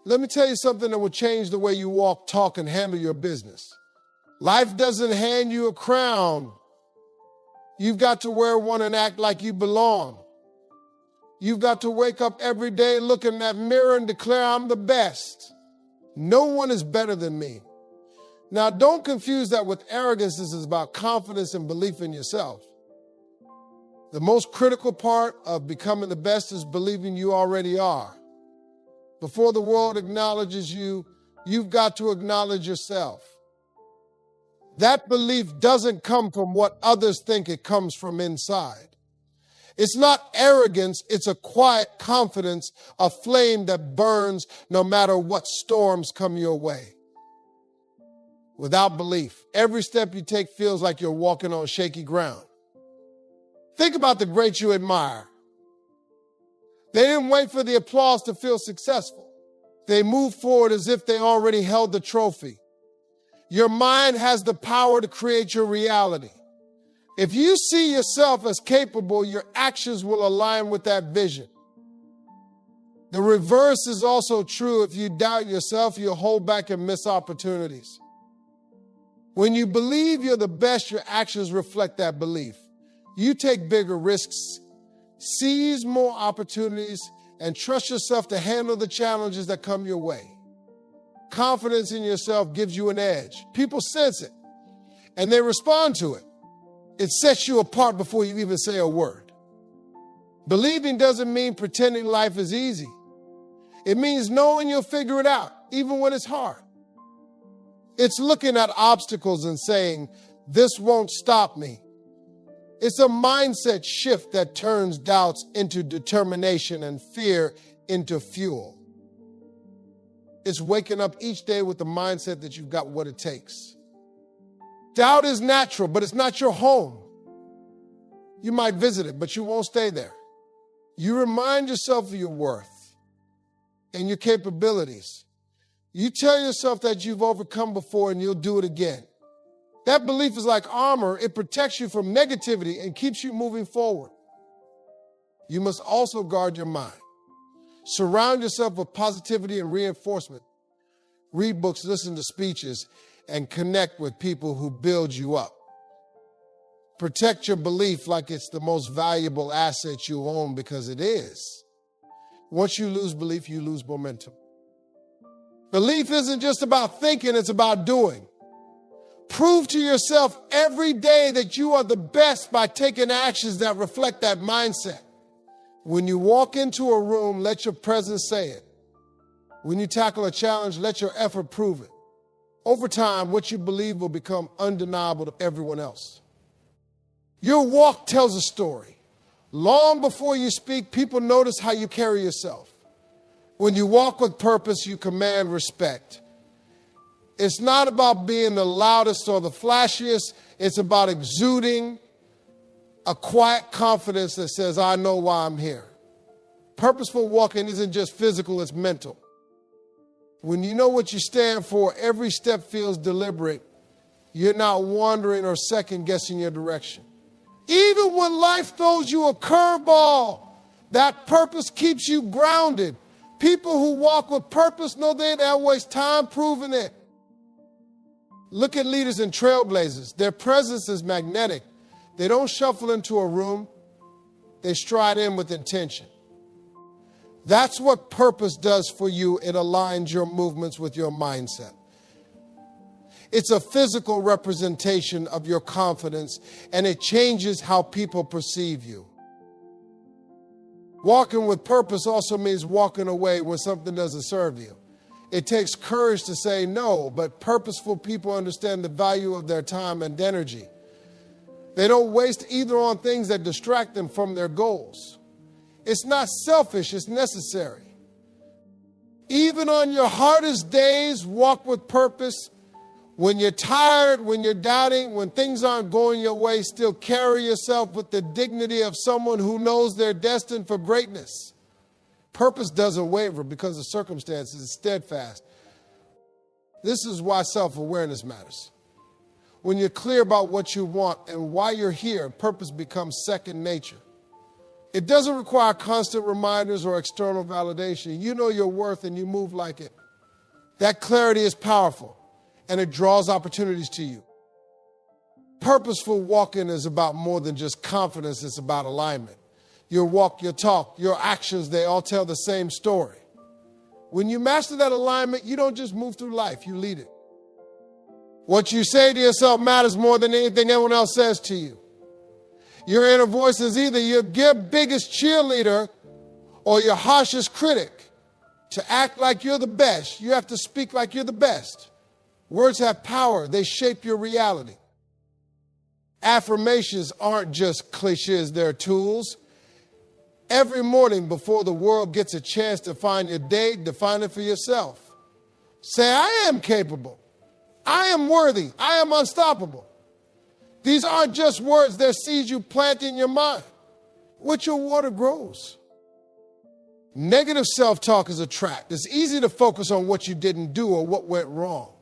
Let me tell you something that will change the way you walk, talk, and handle your business. Life doesn't hand you a crown. You've got to wear one and act like you belong. You've got to wake up every day, look in that mirror and declare, I'm the best. No one is better than me. Now, don't confuse that with arrogance. This is about confidence and belief in yourself. The most critical part of becoming the best is believing you already are. Before the world acknowledges you, you've got to acknowledge yourself. That belief doesn't come from what others think, it comes from inside. It's not arrogance, it's a quiet confidence, a flame that burns no matter what storms come your way. Without belief, every step you take feels like you're walking on shaky ground. Think about the greats you admire. They didn't wait for the applause to feel successful. They moved forward as if they already held the trophy. Your mind has the power to create your reality. If you see yourself as capable, your actions will align with that vision. The reverse is also true. If you doubt yourself, you'll hold back and miss opportunities. When you believe you're the best, your actions reflect that belief. You take bigger risks, seize more opportunities, and trust yourself to handle the challenges that come your way. Confidence in yourself gives you an edge. People sense it, and they respond to it. It sets you apart before you even say a word. Believing doesn't mean pretending life is easy. It means knowing you'll figure it out, even when it's hard. It's looking at obstacles and saying, this won't stop me. It's a mindset shift that turns doubts into determination and fear into fuel. It's waking up each day with the mindset that you've got what it takes. Doubt is natural, but it's not your home. You might visit it, but you won't stay there. You remind yourself of your worth and your capabilities. You tell yourself that you've overcome before and you'll do it again. That belief is like armor. It protects you from negativity and keeps you moving forward. You must also guard your mind. Surround yourself with positivity and reinforcement. Read books, listen to speeches, and connect with people who build you up. Protect your belief like it's the most valuable asset you own, because it is. Once you lose belief, you lose momentum. Belief isn't just about thinking, it's about doing. Prove to yourself every day that you are the best by taking actions that reflect that mindset. When you walk into a room, let your presence say it. When you tackle a challenge, let your effort prove it. Over time, what you believe will become undeniable to everyone else. Your walk tells a story. Long before you speak, people notice how you carry yourself. When you walk with purpose, you command respect. It's not about being the loudest or the flashiest. It's about exuding a quiet confidence that says, I know why I'm here. Purposeful walking isn't just physical, it's mental. When you know what you stand for, every step feels deliberate. You're not wandering or second-guessing your direction. Even when life throws you a curveball, that purpose keeps you grounded. People who walk with purpose know they don't waste time proving it. Look at leaders and trailblazers. Their presence is magnetic. They don't shuffle into a room. They stride in with intention. That's what purpose does for you. It aligns your movements with your mindset. It's a physical representation of your confidence, and it changes how people perceive you. Walking with purpose also means walking away when something doesn't serve you. It takes courage to say no, but purposeful people understand the value of their time and energy. They don't waste either on things that distract them from their goals. It's not selfish, it's necessary. Even on your hardest days, walk with purpose. When you're tired, when you're doubting, when things aren't going your way, still carry yourself with the dignity of someone who knows they're destined for greatness. Purpose doesn't waver because of circumstances. It's steadfast. This is why self-awareness matters. When you're clear about what you want and why you're here, purpose becomes second nature. It doesn't require constant reminders or external validation. You know your worth and you move like it. That clarity is powerful and it draws opportunities to you. Purposeful walking is about more than just confidence, it's about alignment. Your walk, your talk, your actions, they all tell the same story. When you master that alignment, you don't just move through life, you lead it. What you say to yourself matters more than anything anyone else says to you. Your inner voice is either your biggest cheerleader or your harshest critic. To act like you're the best, you have to speak like you're the best. Words have power. They shape your reality. Affirmations aren't just cliches, they're tools. Every morning before the world gets a chance to find your day, define it for yourself. Say, I am capable. I am worthy. I am unstoppable. These aren't just words, they're seeds you plant in your mind. With your water grows. Negative self-talk is a trap. It's easy to focus on what you didn't do or what went wrong.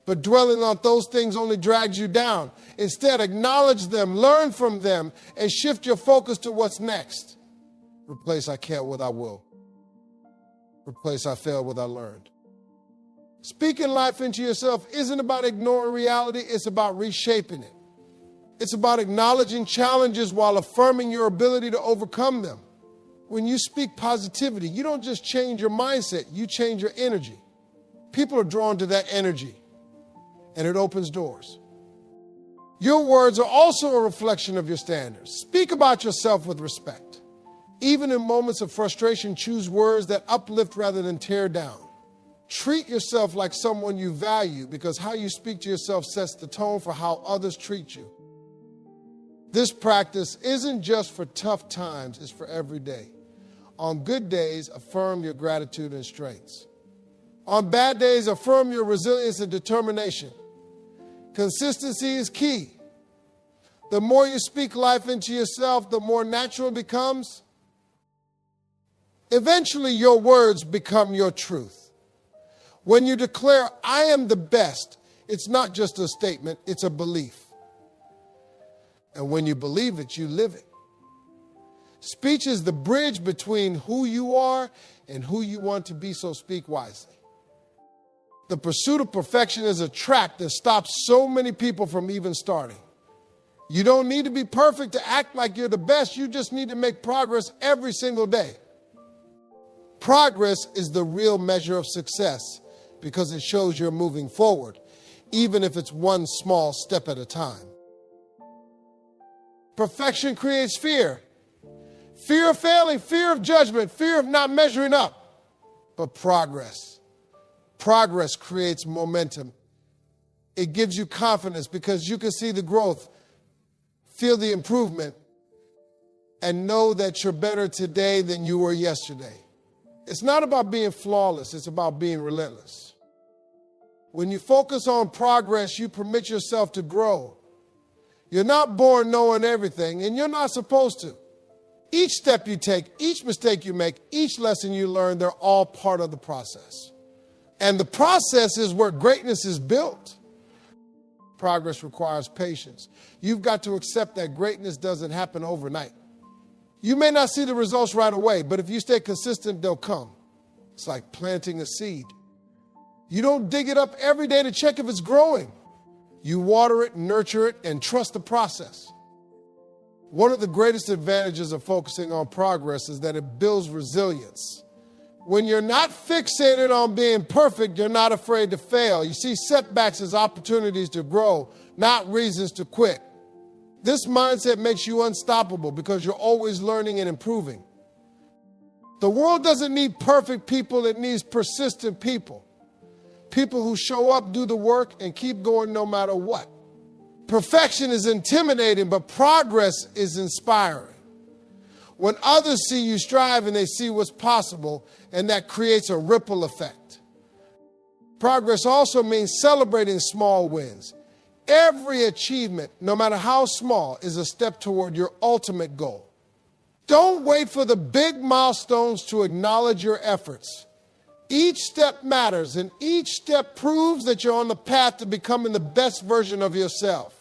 But dwelling on those things only drags you down. Instead, acknowledge them, learn from them, and shift your focus to what's next. Replace I can't with I will. Replace I failed with I learned. Speaking life into yourself isn't about ignoring reality, it's about reshaping it. It's about acknowledging challenges while affirming your ability to overcome them. When you speak positivity, you don't just change your mindset, you change your energy. People are drawn to that energy, and it opens doors. Your words are also a reflection of your standards. Speak about yourself with respect. Even in moments of frustration, choose words that uplift rather than tear down. Treat yourself like someone you value because how you speak to yourself sets the tone for how others treat you. This practice isn't just for tough times, it's for every day. On good days, affirm your gratitude and strengths. On bad days, affirm your resilience and determination. Consistency is key. The more you speak life into yourself, the more natural it becomes. Eventually, your words become your truth. When you declare, I am the best, it's not just a statement, it's a belief. And when you believe it, you live it. Speech is the bridge between who you are and who you want to be, so speak wisely. The pursuit of perfection is a trap that stops so many people from even starting. You don't need to be perfect to act like you're the best. You just need to make progress every single day. Progress is the real measure of success because it shows you're moving forward, even if it's one small step at a time. Perfection creates fear. Fear of failing, fear of judgment, fear of not measuring up. But progress creates momentum. It gives you confidence because you can see the growth, feel the improvement, and know that you're better today than you were yesterday. It's not about being flawless, it's about being relentless. When you focus on progress, you permit yourself to grow. You're not born knowing everything, and you're not supposed to. Each step you take, each mistake you make, each lesson you learn, they're all part of the process. And the process is where greatness is built. Progress requires patience. You've got to accept that greatness doesn't happen overnight. You may not see the results right away, but if you stay consistent, they'll come. It's like planting a seed. You don't dig it up every day to check if it's growing. You water it, nurture it, and trust the process. One of the greatest advantages of focusing on progress is that it builds resilience. When you're not fixated on being perfect, you're not afraid to fail. You see setbacks as opportunities to grow, not reasons to quit. This mindset makes you unstoppable because you're always learning and improving. The world doesn't need perfect people, it needs persistent people. People who show up, do the work, and keep going no matter what. Perfection is intimidating, but progress is inspiring. When others see you striving, they see what's possible, and that creates a ripple effect. Progress also means celebrating small wins. Every achievement, no matter how small, is a step toward your ultimate goal. Don't wait for the big milestones to acknowledge your efforts. Each step matters, and each step proves that you're on the path to becoming the best version of yourself.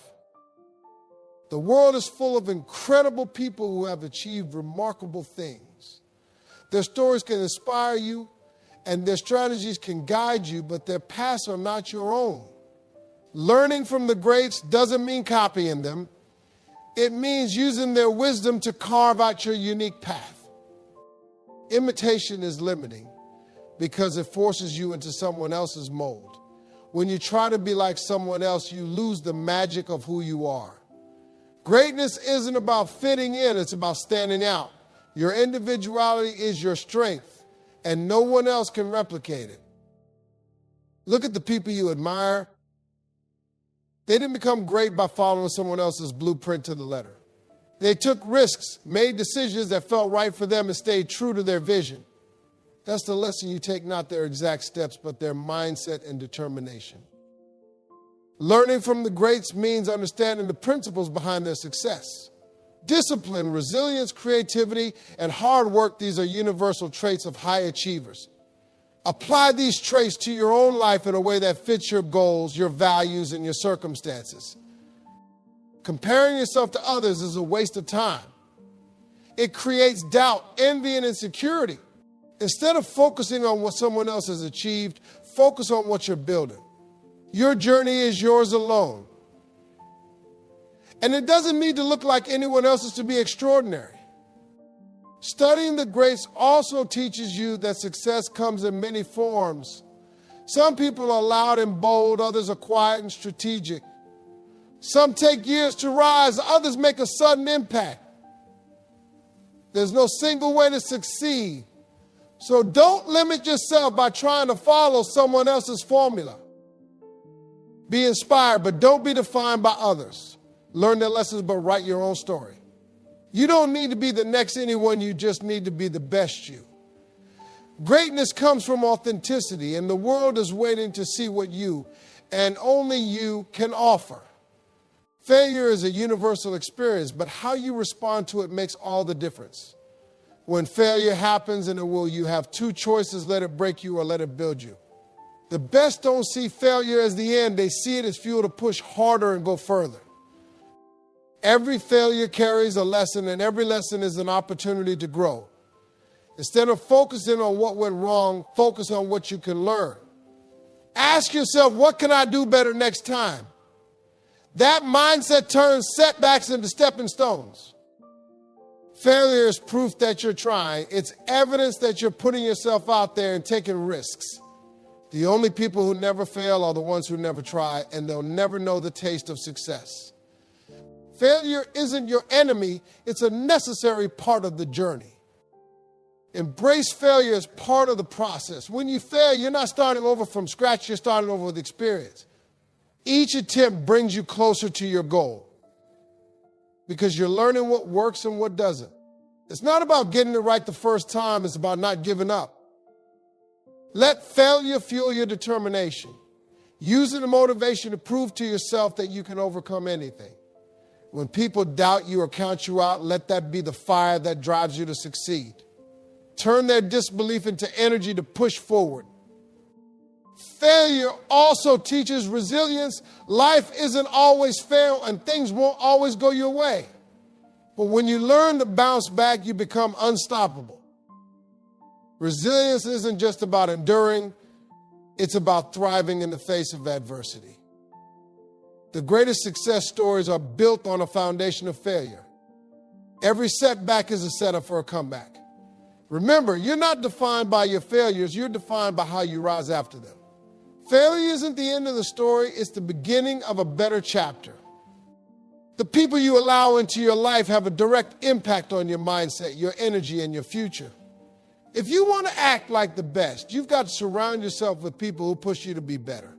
The world is full of incredible people who have achieved remarkable things. Their stories can inspire you, and their strategies can guide you, but their paths are not your own. Learning from the greats doesn't mean copying them. It means using their wisdom to carve out your unique path. Imitation is limiting because it forces you into someone else's mold. When you try to be like someone else, you lose the magic of who you are. Greatness isn't about fitting in, it's about standing out. Your individuality is your strength, and no one else can replicate it. Look at the people you admire. They didn't become great by following someone else's blueprint to the letter. They took risks, made decisions that felt right for them, and stayed true to their vision. That's the lesson you take, not their exact steps, but their mindset and determination. Learning from the greats means understanding the principles behind their success. Discipline, resilience, creativity, and hard work, these are universal traits of high achievers. Apply these traits to your own life in a way that fits your goals, your values, and your circumstances. Comparing yourself to others is a waste of time. It creates doubt, envy, and insecurity. Instead of focusing on what someone else has achieved, focus on what you're building. Your journey is yours alone. And it doesn't need to look like anyone else's to be extraordinary. Studying the greats also teaches you that success comes in many forms. Some people are loud and bold, others are quiet and strategic. Some take years to rise, others make a sudden impact. There's no single way to succeed. So don't limit yourself by trying to follow someone else's formula. Be inspired, but don't be defined by others. Learn their lessons, but write your own story. You don't need to be the next anyone, you just need to be the best you. Greatness comes from authenticity, and the world is waiting to see what you, and only you, can offer. Failure is a universal experience, but how you respond to it makes all the difference. When failure happens, and it will, you have two choices: let it break you or let it build you. The best don't see failure as the end, they see it as fuel to push harder and go further. Every failure carries a lesson, and every lesson is an opportunity to grow. Instead of focusing on what went wrong, focus on what you can learn. Ask yourself, what can I do better next time? That mindset turns setbacks into stepping stones. Failure is proof that you're trying. It's evidence that you're putting yourself out there and taking risks. The only people who never fail are the ones who never try, and they'll never know the taste of success. Failure isn't your enemy, it's a necessary part of the journey. Embrace failure as part of the process. When you fail, you're not starting over from scratch, you're starting over with experience. Each attempt brings you closer to your goal because you're learning what works and what doesn't. It's not about getting it right the first time, it's about not giving up. Let failure fuel your determination. Use it as motivation to prove to yourself that you can overcome anything. When people doubt you or count you out, let that be the fire that drives you to succeed. Turn their disbelief into energy to push forward. Failure also teaches resilience. Life isn't always fair and things won't always go your way. But when you learn to bounce back, you become unstoppable. Resilience isn't just about enduring, it's about thriving in the face of adversity. The greatest success stories are built on a foundation of failure. Every setback is a setup for a comeback. Remember, you're not defined by your failures, you're defined by how you rise after them. Failure isn't the end of the story, it's the beginning of a better chapter. The people you allow into your life have a direct impact on your mindset, your energy, and your future. If you want to act like the best, you've got to surround yourself with people who push you to be better.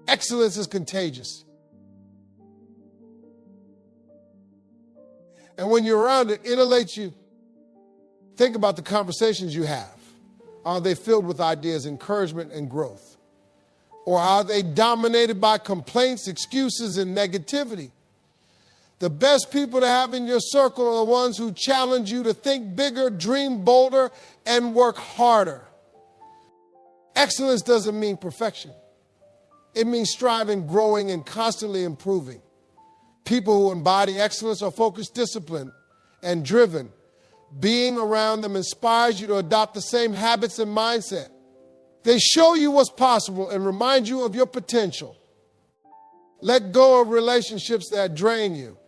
Excellence is contagious. And when you're around it, it elates you. Think about the conversations you have. Are they filled with ideas, encouragement, and growth? Or are they dominated by complaints, excuses, and negativity? The best people to have in your circle are the ones who challenge you to think bigger, dream bolder, and work harder. Excellence doesn't mean perfection. It means striving, growing, and constantly improving. People who embody excellence are focused, disciplined, and driven. Being around them inspires you to adopt the same habits and mindset. They show you what's possible and remind you of your potential. Let go of relationships that drain you.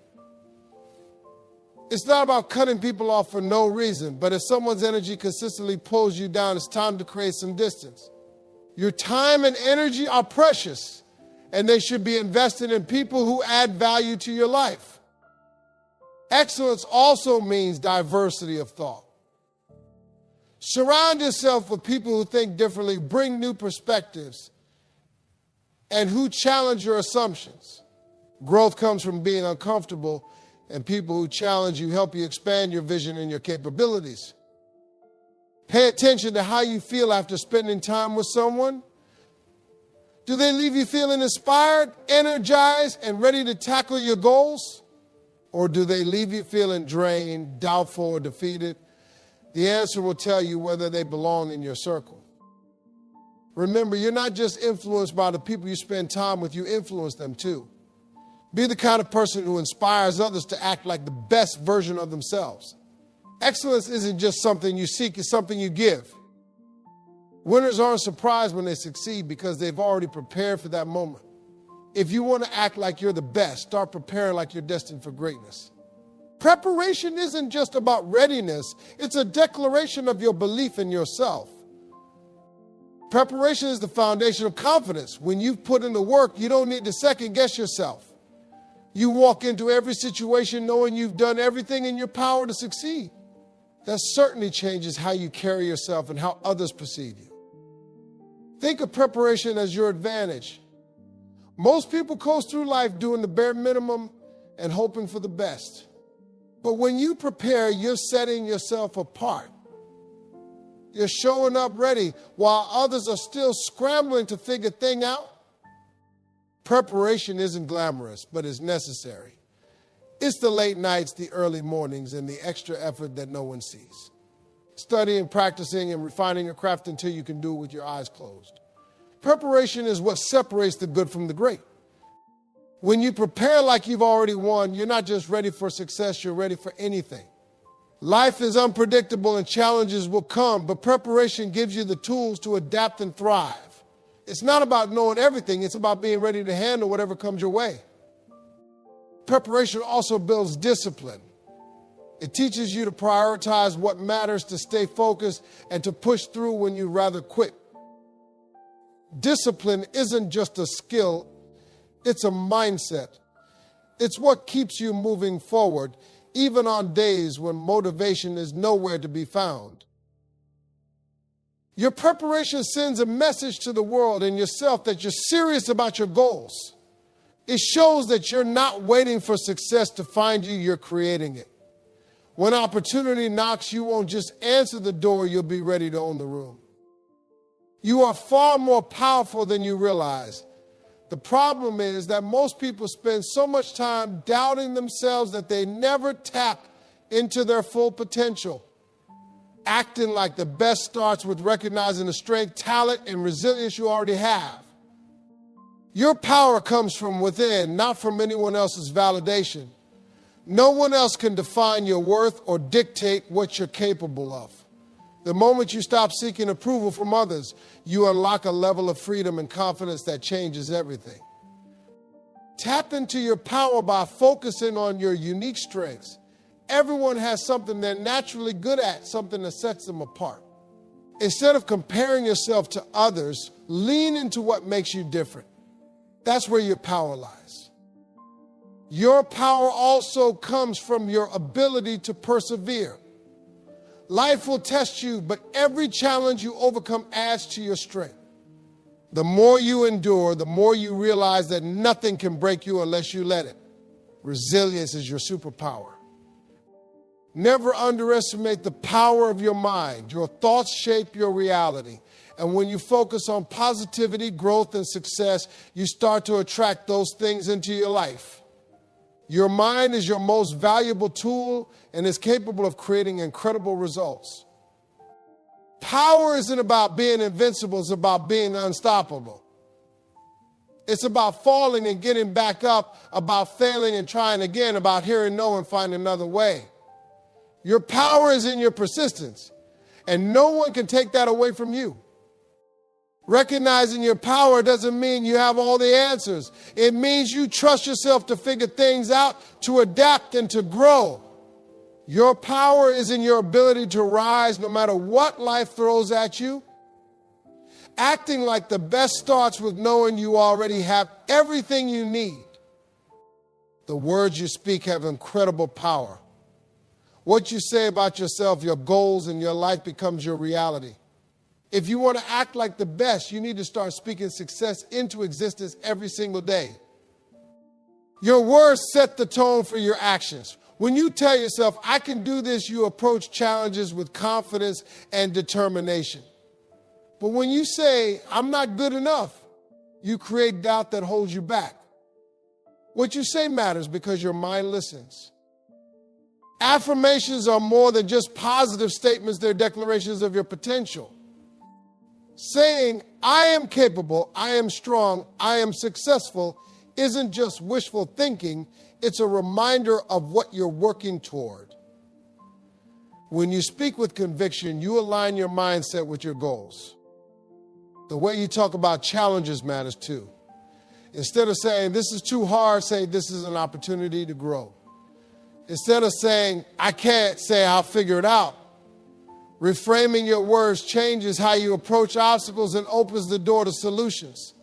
It's not about cutting people off for no reason, but if someone's energy consistently pulls you down, it's time to create some distance. Your time and energy are precious, and they should be invested in people who add value to your life. Excellence also means diversity of thought. Surround yourself with people who think differently, bring new perspectives, and who challenge your assumptions. Growth comes from being uncomfortable, and people who challenge you help you expand your vision and your capabilities. Pay attention to how you feel after spending time with someone. Do they leave you feeling inspired, energized, and ready to tackle your goals? Or do they leave you feeling drained, doubtful, or defeated? The answer will tell you whether they belong in your circle. Remember, you're not just influenced by the people you spend time with, you influence them too. Be the kind of person who inspires others to act like the best version of themselves. Excellence isn't just something you seek, it's something you give. Winners aren't surprised when they succeed because they've already prepared for that moment. If you want to act like you're the best, start preparing like you're destined for greatness. Preparation isn't just about readiness, it's a declaration of your belief in yourself. Preparation is the foundation of confidence. When you've put in the work, you don't need to second guess yourself. You walk into every situation knowing you've done everything in your power to succeed. That certainly changes how you carry yourself and how others perceive you. Think of preparation as your advantage. Most people coast through life doing the bare minimum and hoping for the best. But when you prepare, you're setting yourself apart. You're showing up ready while others are still scrambling to figure things out. Preparation isn't glamorous, but it's necessary. It's the late nights, the early mornings, and the extra effort that no one sees. Studying, practicing, and refining your craft until you can do it with your eyes closed. Preparation is what separates the good from the great. When you prepare like you've already won, you're not just ready for success, you're ready for anything. Life is unpredictable and challenges will come, but preparation gives you the tools to adapt and thrive. It's not about knowing everything, it's about being ready to handle whatever comes your way. Preparation also builds discipline. It teaches you to prioritize what matters, to stay focused, and to push through when you'd rather quit. Discipline isn't just a skill, it's a mindset. It's what keeps you moving forward, even on days when motivation is nowhere to be found. Your preparation sends a message to the world and yourself that you're serious about your goals. It shows that you're not waiting for success to find you, you're creating it. When opportunity knocks, you won't just answer the door, you'll be ready to own the room. You are far more powerful than you realize. The problem is that most people spend so much time doubting themselves that they never tap into their full potential. Acting like the best starts with recognizing the strength, talent, and resilience you already have. Your power comes from within, not from anyone else's validation. No one else can define your worth or dictate what you're capable of. The moment you stop seeking approval from others, you unlock a level of freedom and confidence that changes everything. Tap into your power by focusing on your unique strengths. Everyone has something they're naturally good at, something that sets them apart. Instead of comparing yourself to others, lean into what makes you different. That's where your power lies. Your power also comes from your ability to persevere. Life will test you, but every challenge you overcome adds to your strength. The more you endure, the more you realize that nothing can break you unless you let it. Resilience is your superpower. Never underestimate the power of your mind. Your thoughts shape your reality. And when you focus on positivity, growth, and success, you start to attract those things into your life. Your mind is your most valuable tool and is capable of creating incredible results. Power isn't about being invincible, it's about being unstoppable. It's about falling and getting back up, about failing and trying again, about hearing no and finding another way. Your power is in your persistence, and no one can take that away from you. Recognizing your power doesn't mean you have all the answers. It means you trust yourself to figure things out, to adapt, and to grow. Your power is in your ability to rise no matter what life throws at you. Acting like the best starts with knowing you already have everything you need. The words you speak have incredible power. What you say about yourself, your goals, and your life becomes your reality. If you want to act like the best, you need to start speaking success into existence every single day. Your words set the tone for your actions. When you tell yourself, I can do this, you approach challenges with confidence and determination. But when you say, I'm not good enough, you create doubt that holds you back. What you say matters because your mind listens. Affirmations are more than just positive statements, they're declarations of your potential. Saying, I am capable, I am strong, I am successful, isn't just wishful thinking, it's a reminder of what you're working toward. When you speak with conviction, you align your mindset with your goals. The way you talk about challenges matters too. Instead of saying, this is too hard, say, this is an opportunity to grow. Instead of saying, I can't, say, I'll figure it out. Reframing your words changes how you approach obstacles and opens the door to solutions.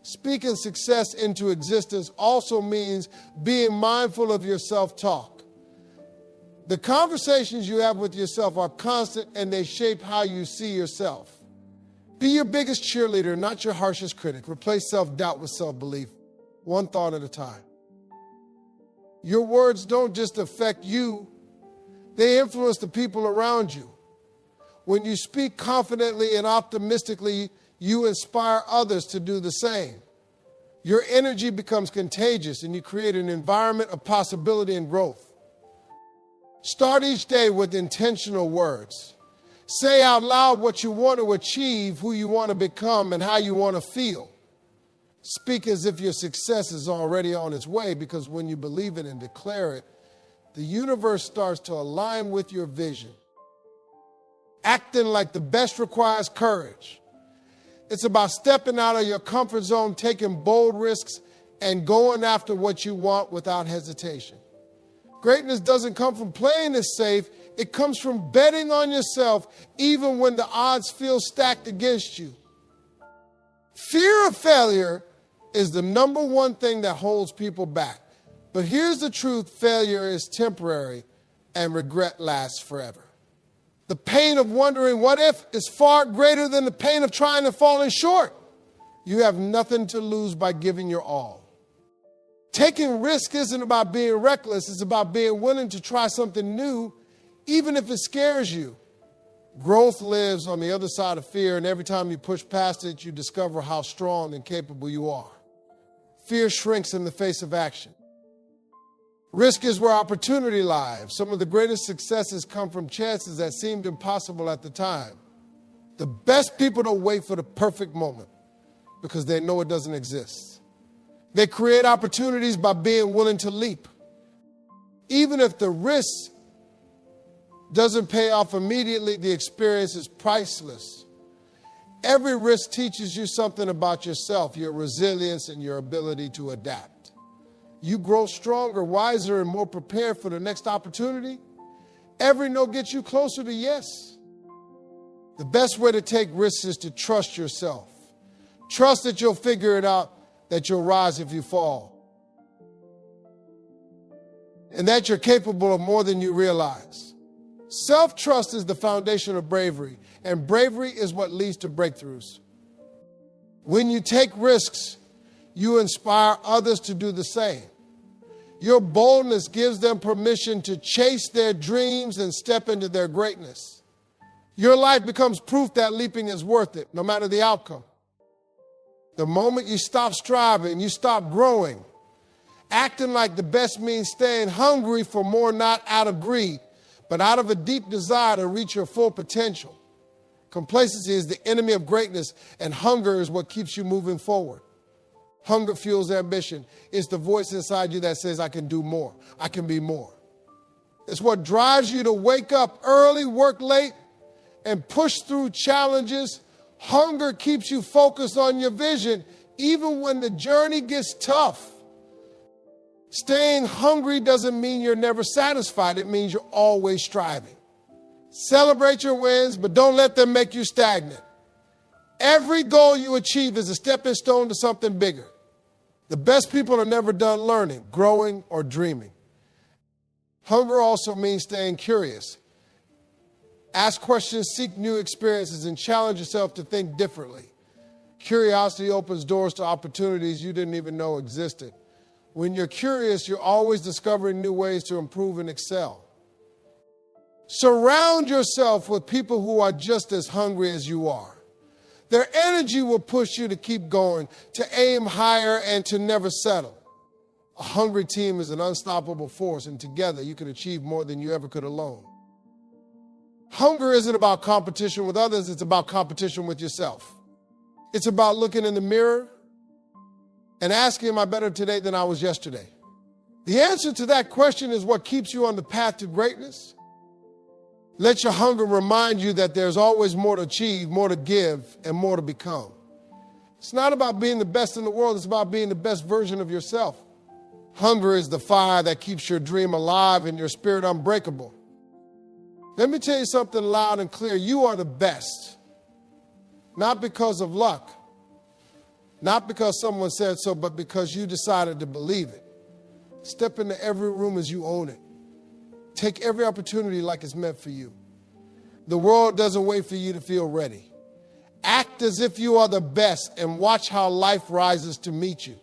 Speaking success into existence also means being mindful of your self-talk. The conversations you have with yourself are constant and they shape how you see yourself. Be your biggest cheerleader, not your harshest critic. Replace self-doubt with self-belief, one thought at a time. Your words don't just affect you, they influence the people around you. When you speak confidently and optimistically, you inspire others to do the same. Your energy becomes contagious and you create an environment of possibility and growth. Start each day with intentional words. Say out loud what you want to achieve, who you want to become, and how you want to feel. Speak as if your success is already on its way, because when you believe it and declare it, the universe starts to align with your vision. Acting like the best requires courage. It's about stepping out of your comfort zone, taking bold risks, and going after what you want without hesitation. Greatness doesn't come from playing it safe. It comes from betting on yourself even when the odds feel stacked against you. Fear of failure is the number one thing that holds people back. But here's the truth, failure is temporary and regret lasts forever. The pain of wondering what if is far greater than the pain of trying and falling short. You have nothing to lose by giving your all. Taking risk isn't about being reckless, it's about being willing to try something new, even if it scares you. Growth lives on the other side of fear, and every time you push past it, you discover how strong and capable you are. Fear shrinks in the face of action. Risk is where opportunity lies. Some of the greatest successes come from chances that seemed impossible at the time. The best people don't wait for the perfect moment because they know it doesn't exist. They create opportunities by being willing to leap. Even if the risk doesn't pay off immediately, the experience is priceless. Every risk teaches you something about yourself, your resilience, and your ability to adapt. You grow stronger, wiser, and more prepared for the next opportunity. Every no gets you closer to yes. The best way to take risks is to trust yourself. Trust that you'll figure it out, that you'll rise if you fall, and that you're capable of more than you realize. Self-trust is the foundation of bravery, and bravery is what leads to breakthroughs. When you take risks, you inspire others to do the same. Your boldness gives them permission to chase their dreams and step into their greatness. Your life becomes proof that leaping is worth it, no matter the outcome. The moment you stop striving, you stop growing. Acting like the best means staying hungry for more, not out of greed, but out of a deep desire to reach your full potential. Complacency is the enemy of greatness, and hunger is what keeps you moving forward. Hunger fuels ambition. It's the voice inside you that says, I can do more. I can be more. It's what drives you to wake up early, work late, and push through challenges. Hunger keeps you focused on your vision, even when the journey gets tough. Staying hungry doesn't mean you're never satisfied. It means you're always striving. Celebrate your wins, but don't let them make you stagnant. Every goal you achieve is a stepping stone to something bigger. The best people are never done learning, growing, or dreaming. Hunger also means staying curious. Ask questions, seek new experiences, and challenge yourself to think differently. Curiosity opens doors to opportunities you didn't even know existed. When you're curious, you're always discovering new ways to improve and excel. Surround yourself with people who are just as hungry as you are. Their energy will push you to keep going, to aim higher, and to never settle. A hungry team is an unstoppable force, and together you can achieve more than you ever could alone. Hunger isn't about competition with others, it's about competition with yourself. It's about looking in the mirror and asking, am I better today than I was yesterday? The answer to that question is what keeps you on the path to greatness. Let your hunger remind you that there's always more to achieve, more to give, and more to become. It's not about being the best in the world, it's about being the best version of yourself. Hunger is the fire that keeps your dream alive and your spirit unbreakable. Let me tell you something loud and clear. You are the best. Not because of luck. Not because someone said so, but because you decided to believe it. Step into every room as you own it. Take every opportunity like it's meant for you. The world doesn't wait for you to feel ready. Act as if you are the best and watch how life rises to meet you.